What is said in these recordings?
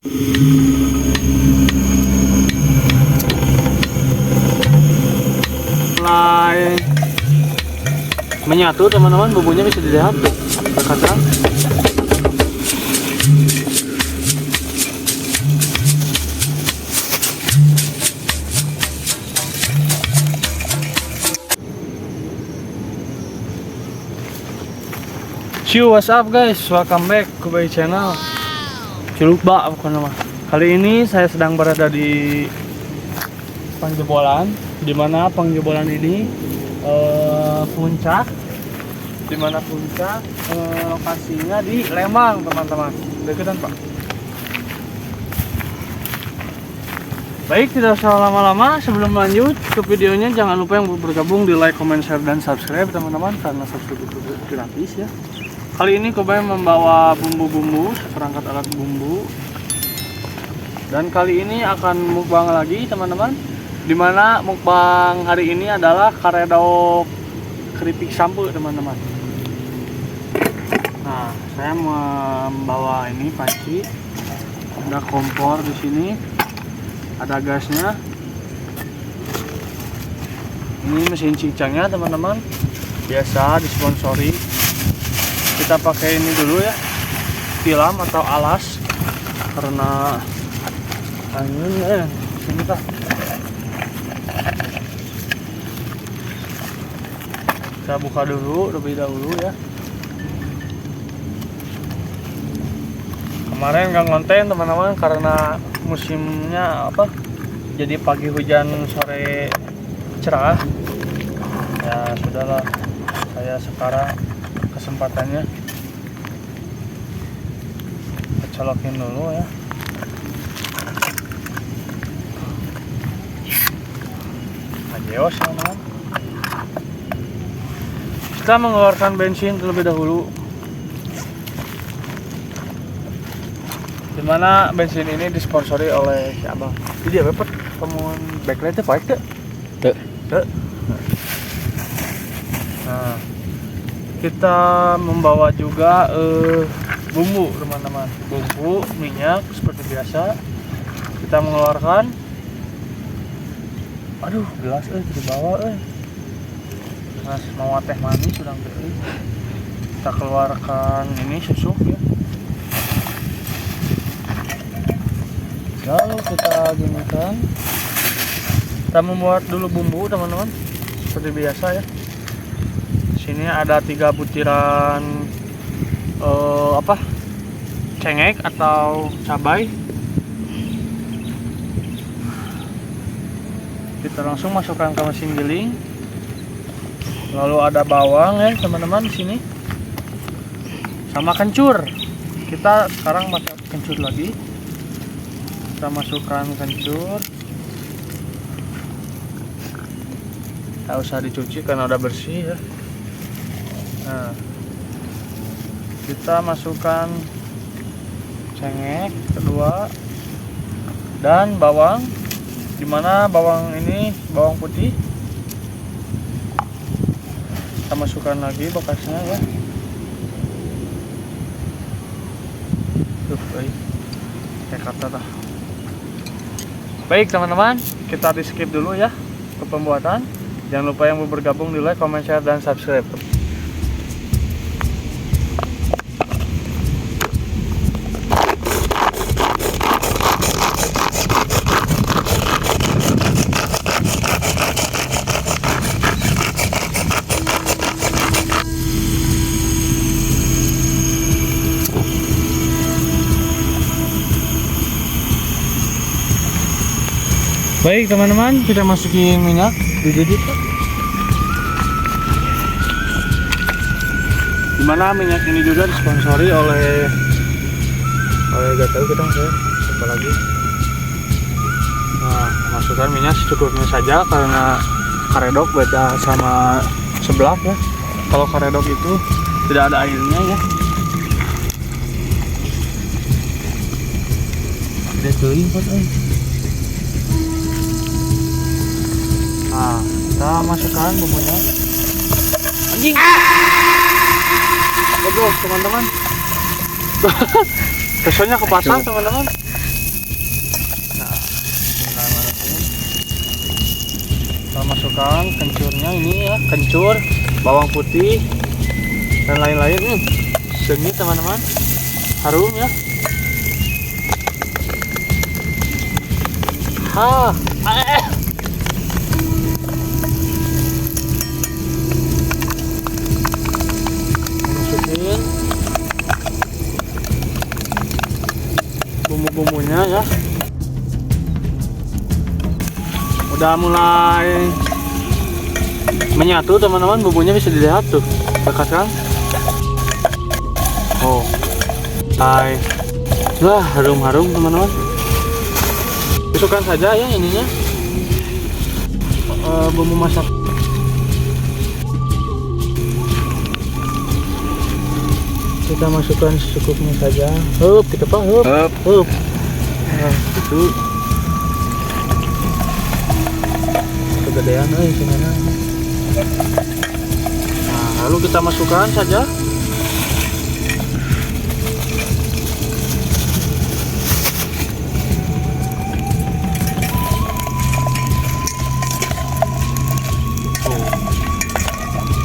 Mulai menyatu teman-teman, bumbunya bisa dilihat tuh, kacang. What's up guys, welcome back ke Bay Channel. Ciluba bukan nama. Kali ini saya sedang berada di Panjebolan, dimana Panjebolan ini puncak, dimana puncak lokasinya di Lembang teman-teman. Deketan Pak. Baik, tidak usah lama-lama, sebelum lanjut ke videonya jangan lupa yang bergabung di like, comment, share, dan subscribe teman-teman, karena subscribe itu gratis ya. Kali ini Kobai membawa bumbu-bumbu, seperangkat alat bumbu. Dan kali ini akan mukbang lagi teman-teman. Dimana mukbang hari ini adalah karedok keripik sampo teman-teman. Nah, saya membawa ini panci. Ada kompor di sini. Ada gasnya. Ini mesin cincangnya teman-teman. Biasa disponsori. Kita pakai ini dulu ya, tilam atau alas, karena angin sini kah. Kita buka dulu terlebih dahulu ya. Kemarin nggak ngonten teman-teman karena musimnya apa, jadi pagi hujan sore cerah ya. Sudahlah, saya sekarang kesempatannya colokin dulu ya. Adios teman-teman. Kita mengeluarkan bensin terlebih dahulu, dimana bensin ini disponsori oleh si abang. Jadi apa pet temuan backlightnya baik tuh. Nah, kita membawa juga bumbu teman-teman, bumbu, minyak seperti biasa. Kita mengeluarkan, aduh gelas dibawa mas mau teh manis sudah beli. Kita keluarkan ini susu ya, lalu kita ginikan. Kita membuat dulu bumbu teman-teman seperti biasa ya. Sini ada 3 butiran cengek atau cabai. Kita langsung masukkan ke mesin giling. Lalu ada bawang ya teman-teman di sini, sama kencur. Kita sekarang pakai kencur lagi. Kita masukkan kencur. Nggak usah dicuci karena udah bersih ya. Nah, kita masukkan cengek kedua dan bawang, dimana bawang ini bawang putih. Kita masukkan lagi bekasnya ya. Kayak kata dah. Baik teman-teman, kita di skip dulu ya ke pembuatan. Jangan lupa yang mau bergabung di like, comment, share, dan subscribe. Baik teman-teman, kita masukin minyak di didit. Dimana minyak ini juga disponsori oleh gak tahu kita apa lagi. Nah, masukkan minyak secukupnya saja karena karedok beda sama sebelah ya. Kalau karedok itu tidak ada airnya ya. Ada teuing pot Nah, kita masukkan bumbunya. Anjing. Goblok teman-teman. Kesonya kepasang teman-teman. masukin. Kita masukkan kencurnya ini ya, kencur, bawang putih dan lain-lain. Sengit teman-teman, harum ya. Masukin bumbu-bumbunya ya. Udah mulai menyatu teman-teman, bumbunya bisa dilihat tuh, dekat kan? Oh, wah harum-harum teman-teman. Masukkan saja ya ininya, bumbu masak. Kita masukkan secukupnya saja. Hup, kita pak, hup. Nah, itu kegedean sebenarnya. Nah, lalu kita masukkan saja.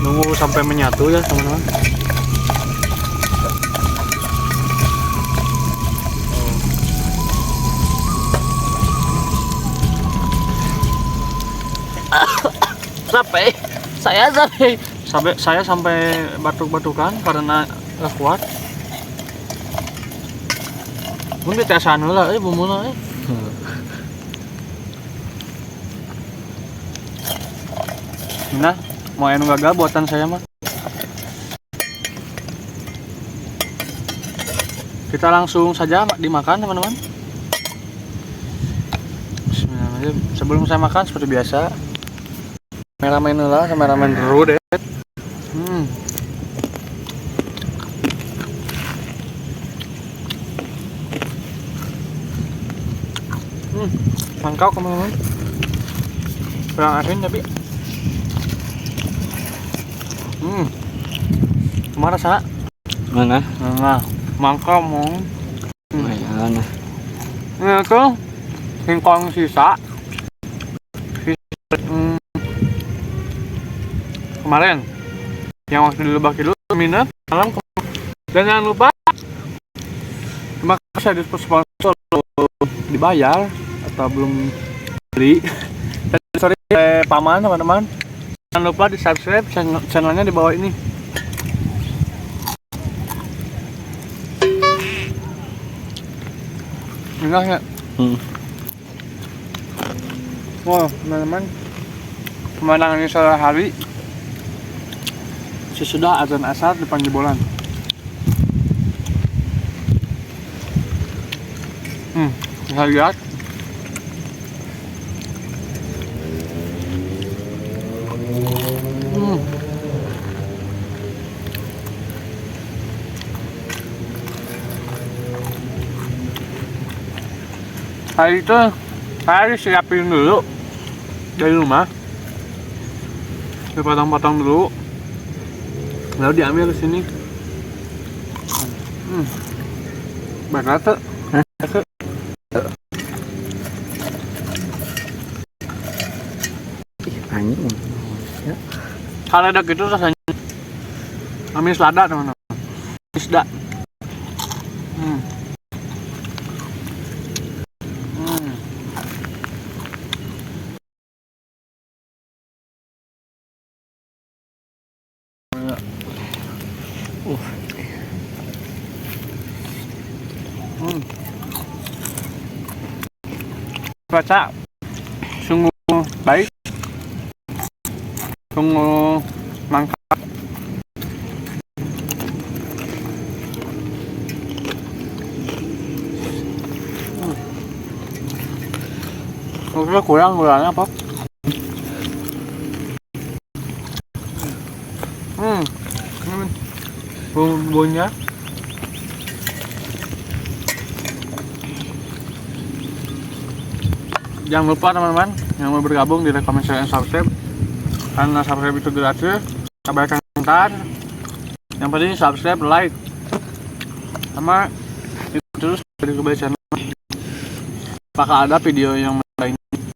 Nunggu sampai menyatu ya teman-teman. Saya sampai batuk-batukan karena nggak kuat. Mungkin ditesan lah, bumbunya. Nah, mau anu gagal buatan saya mah. Kita langsung saja dimakan teman-teman. Bismillahirrahmanirrahim. Sebelum saya makan seperti biasa, kameramen lah, kameramen rudet. Mangkau teman-teman. Kurang asin tapi. Kemana rasa? Mana? Nah, mangkau mau. Mana? Ini tuh singkong sisa. Kemarin yang waktu di Lebak Kidul minat malam. Dan jangan lupa, terima kasih ada sponsor dibayar atau belum beli. Dan sorry paman teman-teman, jangan lupa di subscribe channelnya di bawah ini. Enak ya? Wah teman-teman, pemandangan ini sore hari sesudah azan asar depan jebolan. Bisa lihat. Hari itu saya disiapin dulu dari rumah, dipotong-potong dulu, lalu diambil ke sini. Banget tuh. Anjing. Kalau ada gitu rasanya amis lada teman-teman. Amis lada. Cuaca sungguh baik, sungguh mantap. Mungkin kurang gulanya apa? Bumbunya jangan lupa teman-teman yang mau bergabung di komen, share, dan subscribe, karena subscribe itu gratis. Abaikan komentar, yang penting subscribe, like, sama itu terus dari kembali channel. Apakah ada video yang lainnya.